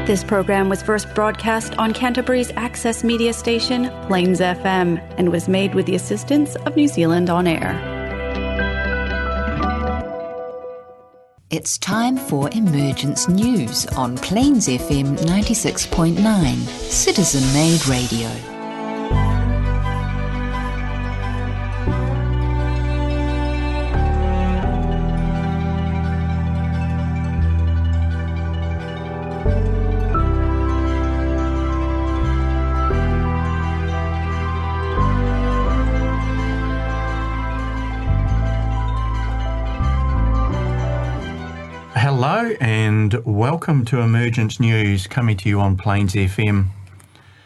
This program was first broadcast on Canterbury's access media station, Plains FM, and was made with the assistance of New Zealand On Air. It's time for Emergence News on Plains FM 96.9, Citizen-Made Radio. Hello and welcome to Emergence News, coming to you on Plains FM.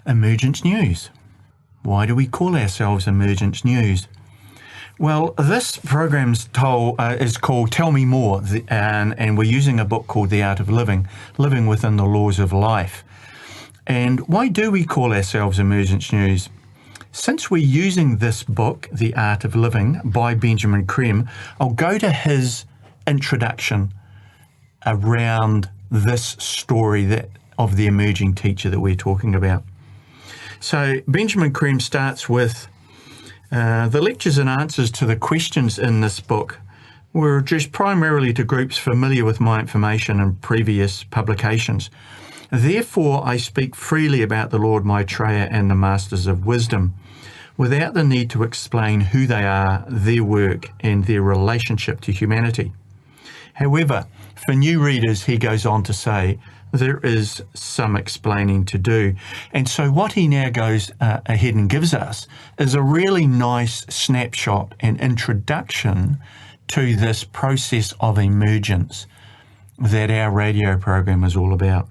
Emergence News. Why do we call ourselves Emergence News? Well, this program is called Tell Me More, and we're using a book called The Art of Living Within the Laws of Life. And why do we call ourselves Emergence News? Since we're using this book, The Art of Living, by Benjamin Creme, I'll go to his introduction around this story of the emerging teacher that we're talking about. So Benjamin Creme starts with the lectures and answers to the questions in this book were addressed primarily to groups familiar with my information and previous publications. Therefore, I speak freely about the Lord Maitreya and the Masters of Wisdom, without the need to explain who they are, their work, and their relationship to humanity. However, for new readers, he goes on to say, there is some explaining to do. And so what he now goes ahead and gives us is a really nice snapshot and introduction to this process of emergence that our radio program is all about.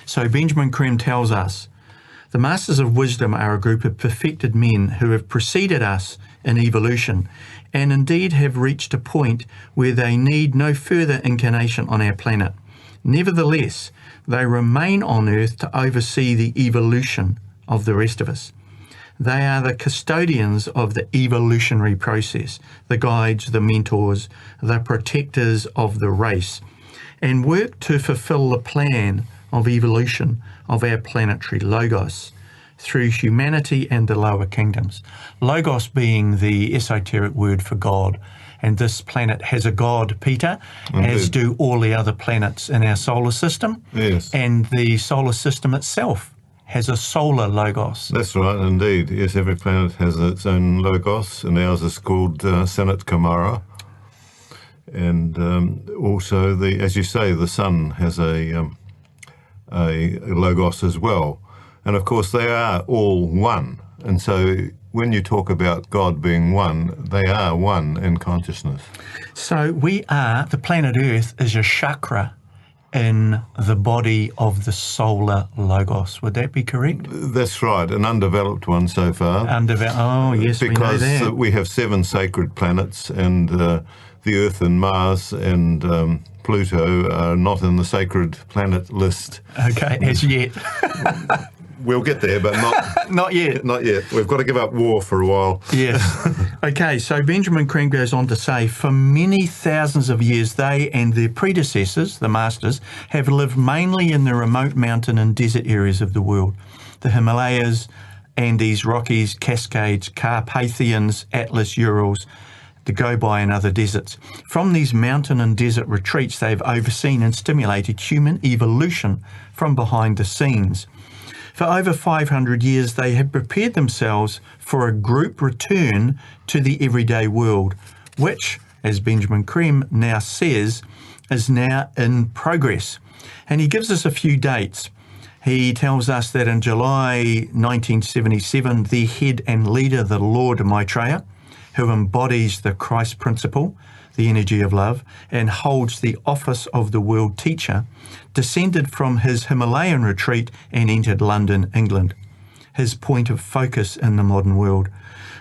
So Benjamin Creme tells us, the Masters of Wisdom are a group of perfected men who have preceded us in evolution and indeed have reached a point where they need no further incarnation on our planet. Nevertheless, they remain on Earth to oversee the evolution of the rest of us. They are the custodians of the evolutionary process, the guides, the mentors, the protectors of the race, and work to fulfill the plan of evolution of our planetary logos through humanity and the lower kingdoms. Logos being the esoteric word for God. And this planet has a God, Peter, as do all the other planets in our solar system. Yes. And the solar system itself has a solar logos. That's right, indeed. Yes, every planet has its own logos, and ours is called Sanat Kamara. And also, as you say, the sun has a logos as well. And of course, they are all one. And so when you talk about God being one, they are one in consciousness. So the planet Earth is a chakra in the body of the solar logos. Would that be correct? That's right, an undeveloped one so far. Oh, yes, because we know that. We have 7 sacred planets, and the Earth and Mars and Pluto are not in the sacred planet list. Okay, as yet. We'll get there, but not not yet. Not yet. We've got to give up war for a while. Yes. Okay, so Benjamin Creme goes on to say, for many thousands of years, they and their predecessors, the masters, have lived mainly in the remote mountain and desert areas of the world. The Himalayas, Andes, Rockies, Cascades, Carpathians, Atlas, Urals, the Gobi and other deserts. From these mountain and desert retreats, they've overseen and stimulated human evolution from behind the scenes. For over 500 years, they have prepared themselves for a group return to the everyday world, which, as Benjamin Creme now says, is now in progress. And he gives us a few dates. He tells us that in July 1977, the head and leader, the Lord Maitreya, who embodies the Christ principle, the energy of love, and holds the office of the World Teacher, descended from his Himalayan retreat and entered London, England, his point of focus in the modern world.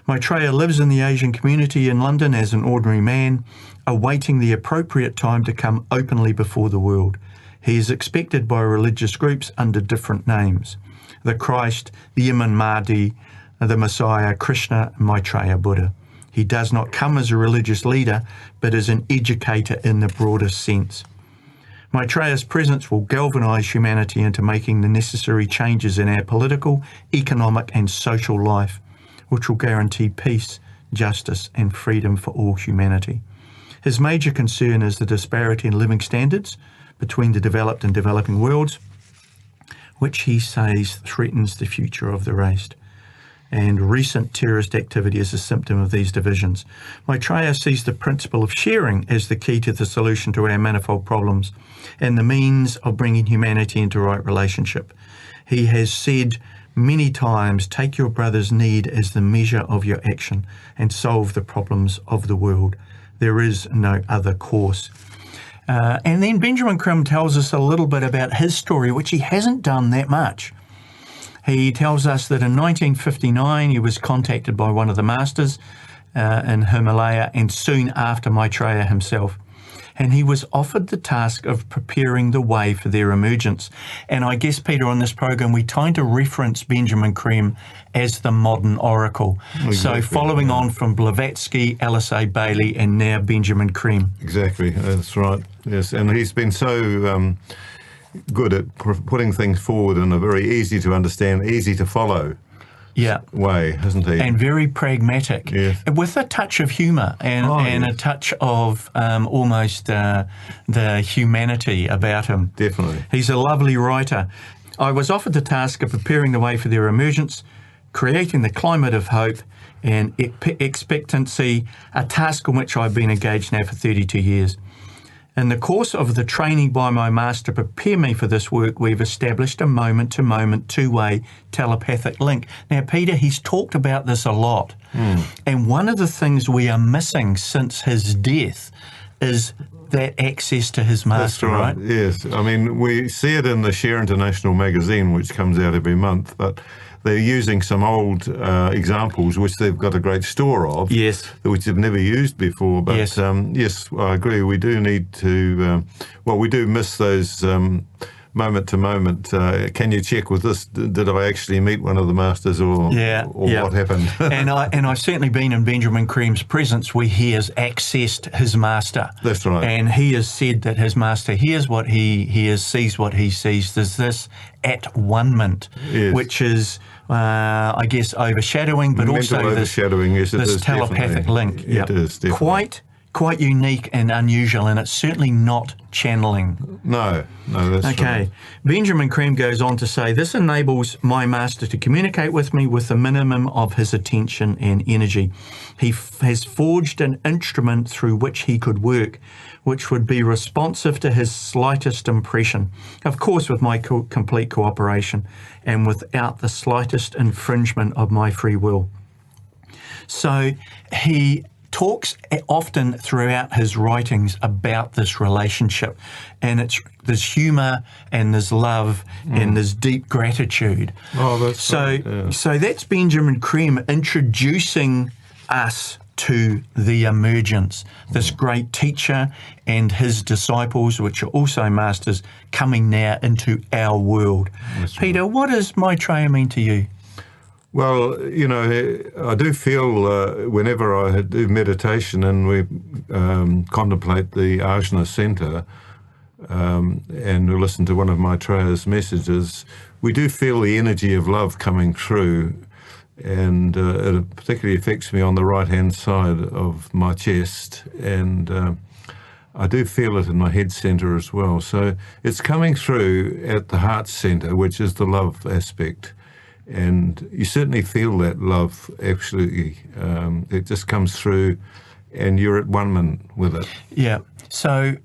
Maitreya lives in the Asian community in London as an ordinary man, awaiting the appropriate time to come openly before the world. He is expected by religious groups under different names: the Christ, the Imam Mahdi, the Messiah, Krishna, Maitreya, Buddha. He does not come as a religious leader, but as an educator in the broadest sense. Maitreya's presence will galvanise humanity into making the necessary changes in our political, economic and social life, which will guarantee peace, justice and freedom for all humanity. His major concern is the disparity in living standards between the developed and developing worlds, which he says threatens the future of the race. And recent terrorist activity is a symptom of these divisions. Maitreya sees the principle of sharing as the key to the solution to our manifold problems and the means of bringing humanity into right relationship. He has said many times, take your brother's need as the measure of your action and solve the problems of the world. There is no other course. And then Benjamin Crumb tells us a little bit about his story, which he hasn't done that much. He tells us that in 1959 he was contacted by one of the masters in Himalaya and soon after Maitreya himself. And he was offered the task of preparing the way for their emergence. And I guess, Peter, on this program, we tend to reference Benjamin Crumb as the modern oracle. Exactly. So following on from Blavatsky, Alice A. Bailey, and now Benjamin Crumb. Exactly, that's right. Yes, and he's been so good at putting things forward in a very easy to understand, easy to follow way, hasn't he? And very pragmatic, yes. With a touch of humour and a touch of almost the humanity about him. Definitely. He's a lovely writer. I was offered the task of preparing the way for their emergence, creating the climate of hope and expectancy, a task in which I've been engaged now for 32 years. In the course of the training by my master to prepare me for this work, we've established a moment-to-moment, two-way telepathic link. Now, Peter, he's talked about this a lot. And one of the things we are missing since his death is that access to his master, right? Yes. I mean, we see it in the Share International magazine, which comes out every month, but they're using some old examples, which they've got a great store of, yes, which they've never used before. But yes, yes, I agree. We do need to, we do miss those moment to moment. Can you check with this? Did I actually meet one of the masters, or what happened? and I've certainly been in Benjamin Crumb's presence where he has accessed his master. That's right. And he has said that his master hears what he hears, sees what he sees. There's this at-one-ment, yes, which is, I guess, overshadowing, but mental also overshadowing, this telepathic link. It is definitely quite unique and unusual, and it's certainly not channeling. No, that's okay. Right. Benjamin Crumb goes on to say, this enables my master to communicate with me with the minimum of his attention and energy. He has forged an instrument through which he could work, which would be responsive to his slightest impression, of course with my complete cooperation and without the slightest infringement of my free will. So he talks often throughout his writings about this relationship, and it's there's humour and there's love and there's deep gratitude. Oh, that's so right, yeah. So that's Benjamin Crumb introducing us to the emergence, this great teacher and his disciples, which are also masters, coming now into our world. That's Peter, right. what does Maitreya mean to you? Well, you know, I do feel whenever I do meditation and we contemplate the Ajna Centre and we listen to one of Maitreya's messages, we do feel the energy of love coming through, and it particularly affects me on the right-hand side of my chest, and I do feel it in my head centre as well. So it's coming through at the heart centre, which is the love aspect. And you certainly feel that love, absolutely. It just comes through and you're at one with it. Yeah. So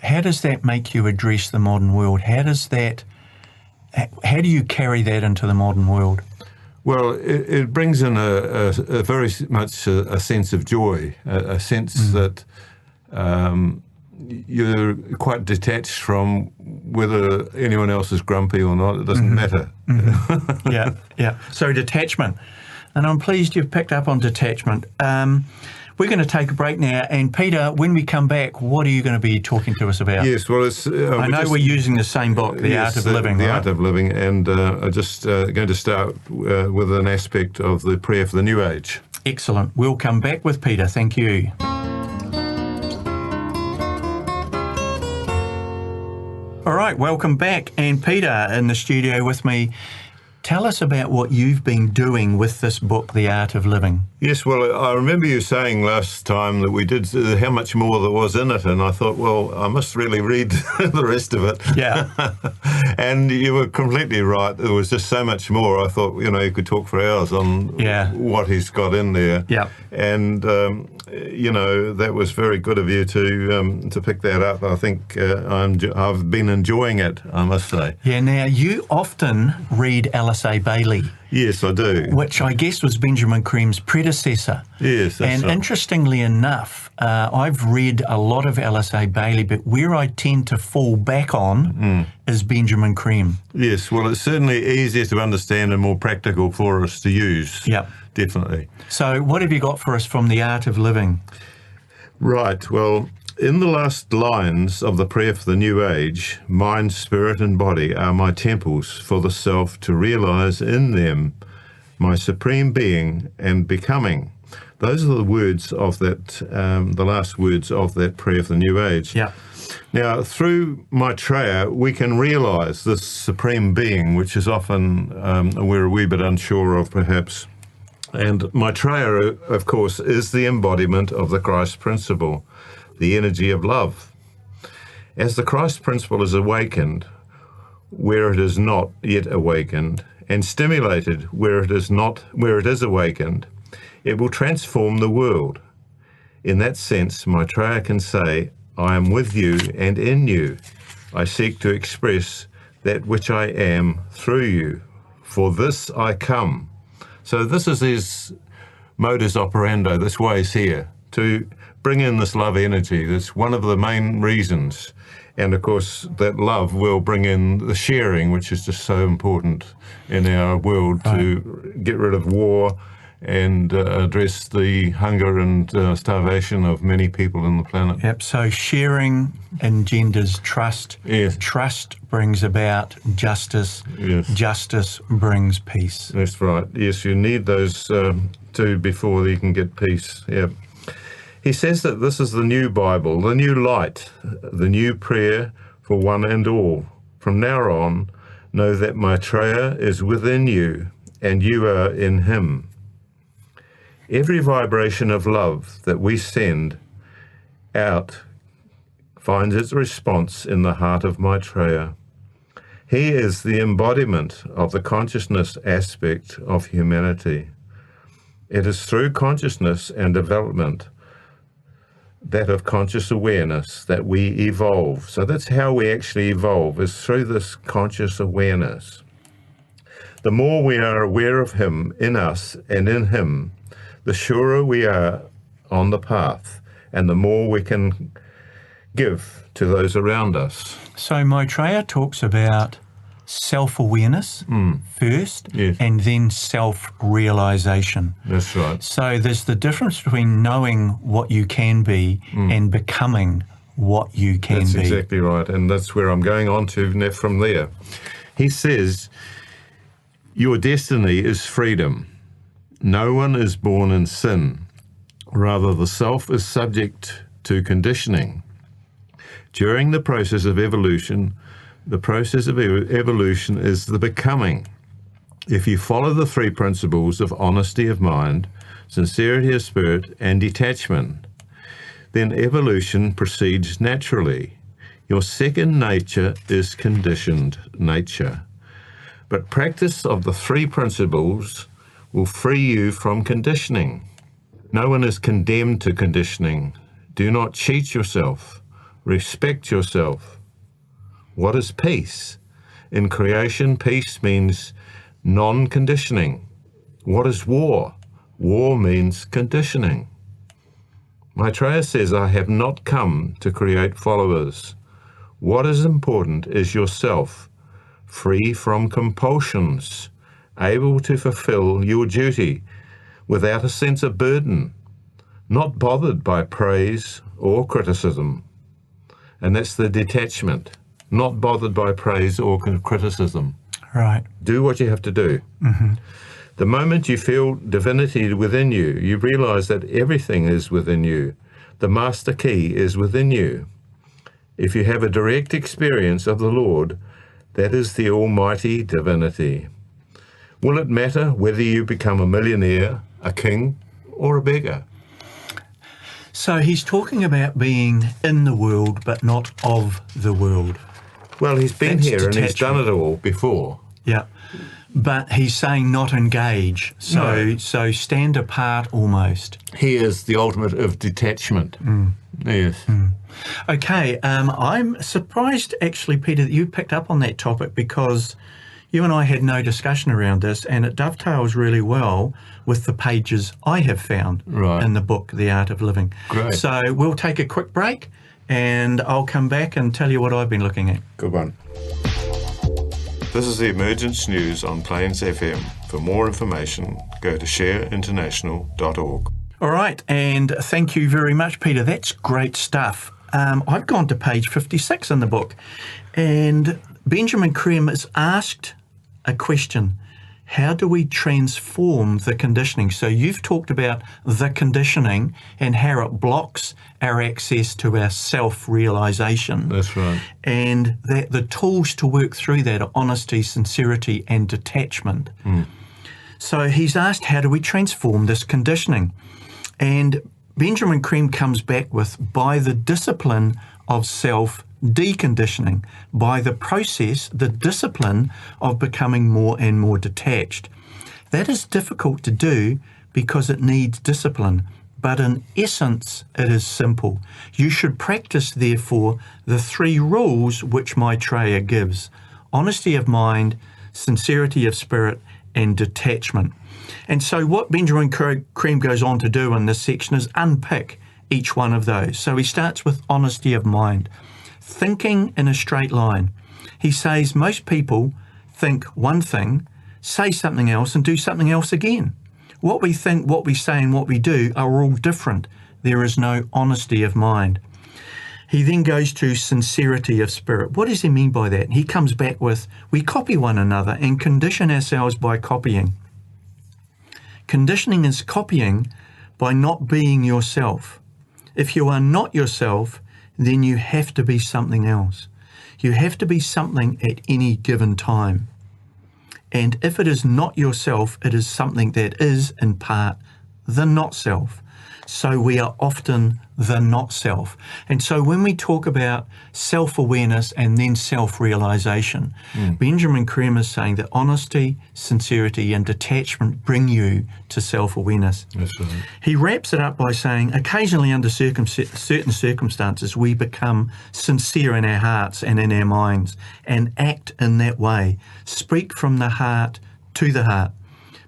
how does that make you address the modern world? How do you carry that into the modern world? Well, it brings in a very much a sense of joy, a sense that you're quite detached from whether anyone else is grumpy or not. It doesn't matter. Yeah. So detachment. And I'm pleased you've picked up on detachment. We're going to take a break now. And Peter, when we come back, what are you going to be talking to us about? Yes, well, it's... I know we're using the same book, The Art of Living, The right? Art of Living, and I'm just going to start with an aspect of the prayer for the New Age. Excellent. We'll come back with Peter. Thank you. All right, welcome back. And Peter in the studio with me. Tell us about what you've been doing with this book, The Art of Living. Yes, well, I remember you saying last time that we did how much more there was in it, and I thought, well, I must really read the rest of it. Yeah. And you were completely right. There was just so much more. I thought, you could talk for hours on what he's got in there. Yeah. And, that was very good of you to pick that up. I think I've been enjoying it, I must say. Yeah, now you often read Alice A. Bailey. Yes, I do. Which I guess was Benjamin Cream's predecessor. Yes, that's And right. Interestingly enough, I've read a lot of Alice A. Bailey, but where I tend to fall back on is Benjamin Cream. Yes, well, it's certainly easier to understand and more practical for us to use. Yep. Definitely. So what have you got for us from The Art of Living? Right, well, in the last lines of the prayer for the new age, mind, spirit and body are my temples for the self to realise in them my supreme being and becoming. Those are the words of that, the last words of that prayer for the new age. Yeah. Now, through Maitreya, we can realise this supreme being, which is often we're a wee bit unsure of perhaps. And Maitreya, of course, is the embodiment of the Christ principle, the energy of love. As the Christ principle is awakened where it is not yet awakened, and stimulated where it is awakened, it will transform the world. In that sense, Maitreya can say, I am with you and in you. I seek to express that which I am through you. For this I come. So this is his modus operandi, this way is here, to bring in this love energy. That's one of the main reasons. And of course, that love will bring in the sharing, which is just so important in our world to get rid of war and address the hunger and starvation of many people on the planet. Yep, so sharing engenders trust. Yes. Trust brings about justice. Yes. Justice brings peace. That's right. Yes, you need those two before you can get peace. Yeah. He says that this is the new Bible, the new light, the new prayer for one and all. From now on, know that Maitreya is within you and you are in him. Every vibration of love that we send out finds its response in the heart of Maitreya. He is the embodiment of the consciousness aspect of humanity. It is through consciousness and development, that of conscious awareness, that we evolve. So that's how we actually evolve, is through this conscious awareness. The more we are aware of him in us and in him, the surer we are on the path, and the more we can give to those around us. So Maitreya talks about self-awareness first, Yes. and then self-realisation. That's right. So there's the difference between knowing what you can be and becoming what you can That's be. exactly right, and that's where I'm going on to from there. He says, your destiny is freedom. No one is born in sin. Rather, the self is subject to conditioning. During the process of evolution, is the becoming. If you follow the three principles of honesty of mind, sincerity of spirit, and detachment, then evolution proceeds naturally. Your second nature is conditioned nature. But practice of the three principles will free you from conditioning. No one is condemned to conditioning. Do not cheat yourself. Respect yourself. What is peace? In creation, peace means non-conditioning. What is war? War means conditioning. Maitreya says, I have not come to create followers. What is important is yourself, free from compulsions, able to fulfill your duty without a sense of burden, not bothered by praise or criticism. And that's the detachment, not bothered by praise or criticism. Right. Do what you have to do. Mm-hmm. The moment you feel divinity within you, you realize that everything is within you. The master key is within you. If you have a direct experience of the Lord, that is the almighty divinity. Will it matter whether you become a millionaire, a king, or a beggar? So he's talking about being in the world, but not of the world. Well, he's been That's here and he's done detachment. it all before. Yeah. But he's saying not engage. No. So stand apart almost. He is the ultimate of detachment. Yes. Okay, I'm surprised actually, Peter, that you picked up on that topic, because you and I had no discussion around this, and it dovetails really well with the pages I have found in the book, The Art of Living. Great. So we'll take a quick break and I'll come back and tell you what I've been looking at. Good one. This is the Emergence News on Plains FM. For more information, go to shareinternational.org. All right, and thank you very much, Peter. That's great stuff. I've gone to page 56 in the book, and Benjamin Creme has asked a question. How do we transform the conditioning? So you've talked about the conditioning and how it blocks our access to our self-realization. That's right. And that the tools to work through that are honesty, sincerity, and detachment. So he's asked, how do we transform this conditioning? And Benjamin Creme comes back with, by the discipline of self-deconditioning, by the process, the discipline of becoming more and more detached. That is difficult to do because it needs discipline, but in essence, it is simple. You should practice, therefore, the 3 rules which Maitreya gives: honesty of mind, sincerity of spirit, and detachment. And so what Benjamin Creme goes on to do in this section is unpick each one of those. So he starts with honesty of mind, thinking in a straight line. He says most people think one thing, say something else, and do something else again. What we think, what we say, and what we do are all different. There is no honesty of mind. He then goes to sincerity of spirit. What does he mean by that? He comes back with, we copy one another and condition ourselves by copying. Conditioning is copying by not being yourself. If you are not yourself, then you have to be something else. You have to be something at any given time. And if it is not yourself, it is something that is, in part, the not self. So we are often the not self. And so when we talk about self-awareness and then self-realization, Benjamin Creme is saying that honesty, sincerity, and detachment bring you to self-awareness. That's right. He wraps it up by saying, occasionally under certain circumstances, we become sincere in our hearts and in our minds and act in that way, speak from the heart to the heart.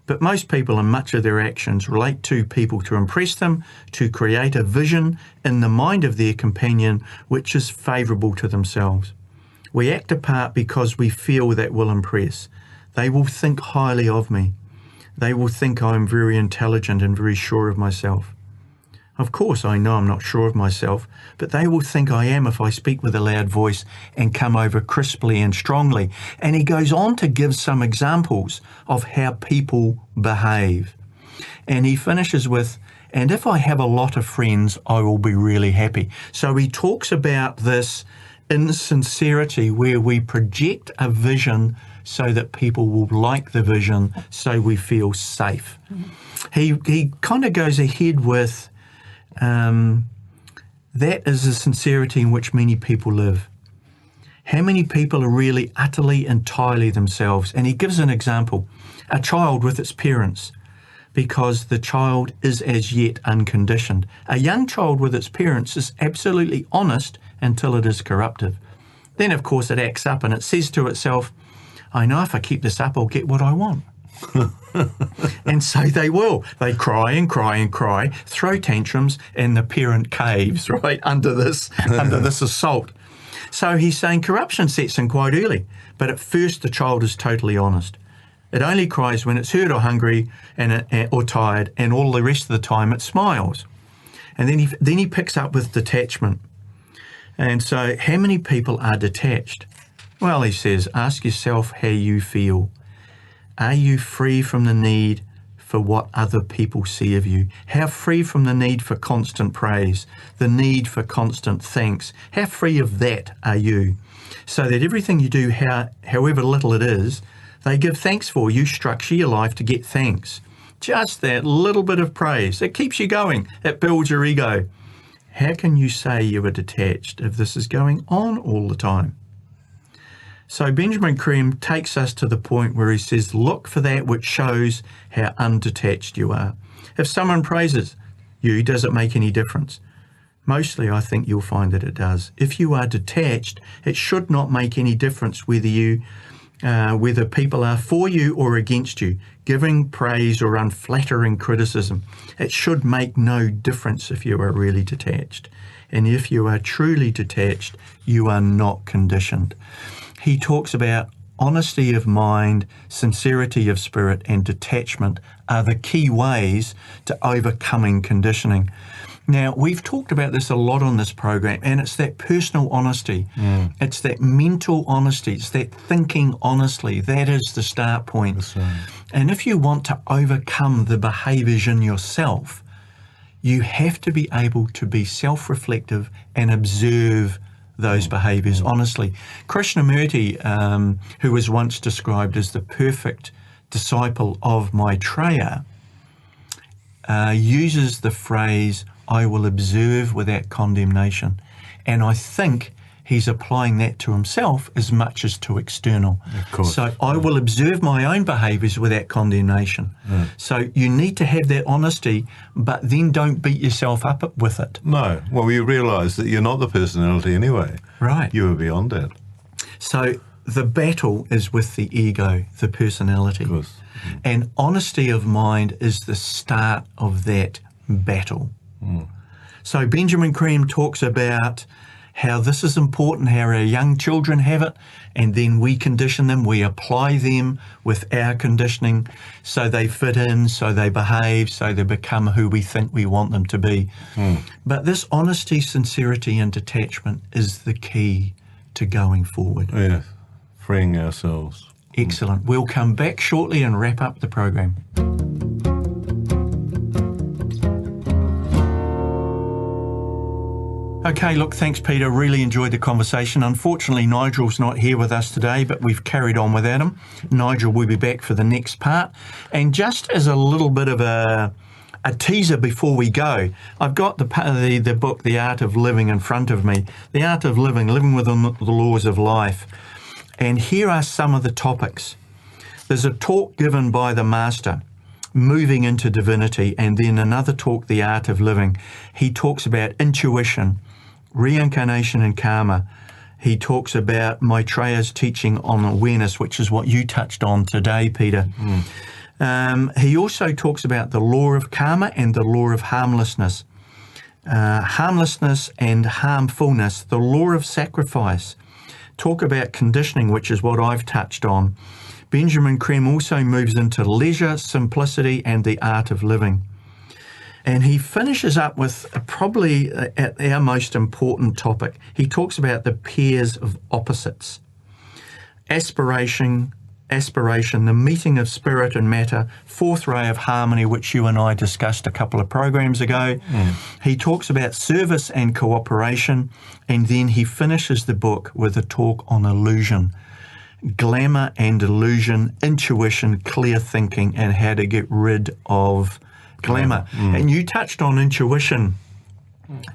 But most people and much of their actions relate to people to impress them, to create a vision in the mind of their companion which is favourable to themselves. We act a part because we feel that will impress. They will think highly of me. They will think I am very intelligent and very sure of myself. Of course, I know I'm not sure of myself, but they will think I am if I speak with a loud voice and come over crisply and strongly. And he goes on to give some examples of how people behave. And he finishes with, and if I have a lot of friends, I will be really happy. So he talks about this insincerity where we project a vision so that people will like the vision, so we feel safe. He kind of goes ahead with, that is the sincerity in which many people live. How many people are really utterly, entirely themselves? And he gives an example, a child with its parents, because the child is as yet unconditioned. A young child with its parents is absolutely honest until it is corruptive. Then, of course, it acts up and it says to itself, I know if I keep this up, I'll get what I want. And so they will. They cry and cry and cry, throw tantrums, and the parent caves, right, under this assault. So he's saying corruption sets in quite early, but at first the child is totally honest. It only cries when it's hurt or hungry or tired, and all the rest of the time it smiles. And then he picks up with detachment. And so how many people are detached? Well, he says, ask yourself how you feel. Are you free from the need for for what other people see of you. How free from the need for constant praise, the need for constant thanks. How free of that are you? So that everything you do, however little it is, they give thanks for. You structure your life to get thanks. Just that little bit of praise. It keeps you going. It builds your ego. How can you say you are detached if this is going on all the time? So Benjamin Creme takes us to the point where he says, look for that which shows how undetached you are. If someone praises you, does it make any difference? Mostly, I think you'll find that it does. If you are detached, it should not make any difference whether people are for you or against you, giving praise or unflattering criticism. It should make no difference if you are really detached. And if you are truly detached, you are not conditioned. He talks about honesty of mind, sincerity of spirit, and detachment are the key ways to overcoming conditioning. Now, we've talked about this a lot on this program, and it's that personal honesty. It's that mental honesty. It's that thinking honestly. That is the start point. That's right. And if you want to overcome the behaviours in yourself, you have to be able to be self-reflective and observe those behaviours honestly. Krishnamurti, who was once described as the perfect disciple of Maitreya, uses the phrase, I will observe without condemnation. And I think he's applying that to himself as much as to external. Of course. So I will observe my own behaviours without condemnation. So you need to have that honesty, but then don't beat yourself up with it. No. Well, you realise that you're not the personality anyway. Right. You are beyond that. So the battle is with the ego, the personality. Of course. And honesty of mind is the start of that battle. So Benjamin Creme talks about how this is important, how our young children have it, and then we condition them, we apply them with our conditioning so they fit in, so they behave, so they become who we think we want them to be. But this honesty, sincerity and detachment is the key to going forward. Yes, freeing ourselves. Excellent. We'll come back shortly and wrap up the program. Okay, look, thanks, Peter. Really enjoyed the conversation. Unfortunately, Nigel's not here with us today, but we've carried on without him. Nigel will be back for the next part. And just as a little bit of a teaser before we go, I've got the book, The Art of Living, in front of me. The Art of Living, Living Within the Laws of Life. And here are some of the topics. There's a talk given by the Master, Moving into Divinity, and then another talk, The Art of Living. He talks about intuition, reincarnation and karma. He talks about Maitreya's teaching on awareness, which is what you touched on today, Peter. He also talks about the law of karma and the law of harmlessness. Harmlessness and harmfulness, the law of sacrifice. Talk about conditioning, which is what I've touched on. Benjamin Creme also moves into leisure, simplicity, and the art of living. And he finishes up with probably our most important topic. He talks about the pairs of opposites. Aspiration, the meeting of spirit and matter, fourth ray of harmony, which you and I discussed a couple of programs ago. He talks about service and cooperation, and then he finishes the book with a talk on illusion. Glamour and illusion, intuition, clear thinking, and how to get rid of glamour. And you touched on intuition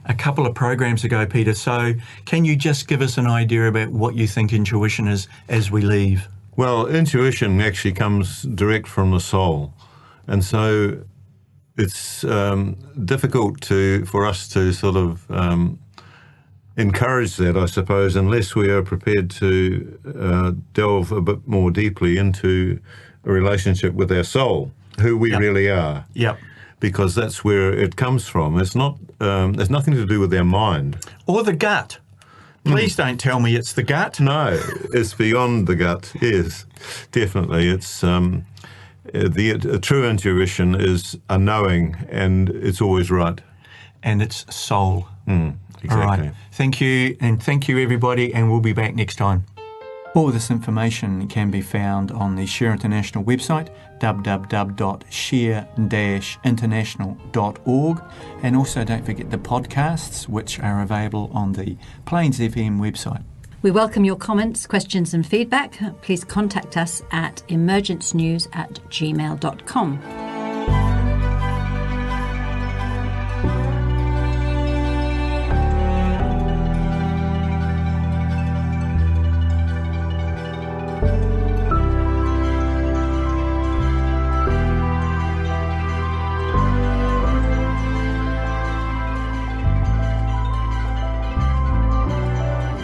a couple of programs ago, Peter. So can you just give us an idea about what you think intuition is as we leave? Well, intuition actually comes direct from the soul. And so it's difficult for us to sort of encourage that, I suppose, unless we are prepared to delve a bit more deeply into a relationship with our soul, who we really are. Because that's where it comes from. It's not. There's nothing to do with our mind. Or the gut. Please don't tell me it's the gut. No, it's beyond the gut. Yes, definitely. It's the true intuition is a knowing, and it's always right. And it's soul. Exactly. All right. Thank you, and thank you, everybody, and we'll be back next time. All this information can be found on the Share International website, www.share-international.org, and also don't forget the podcasts, which are available on the Plains FM website. We welcome your comments, questions and feedback. Please contact us at emergencenews@gmail.com.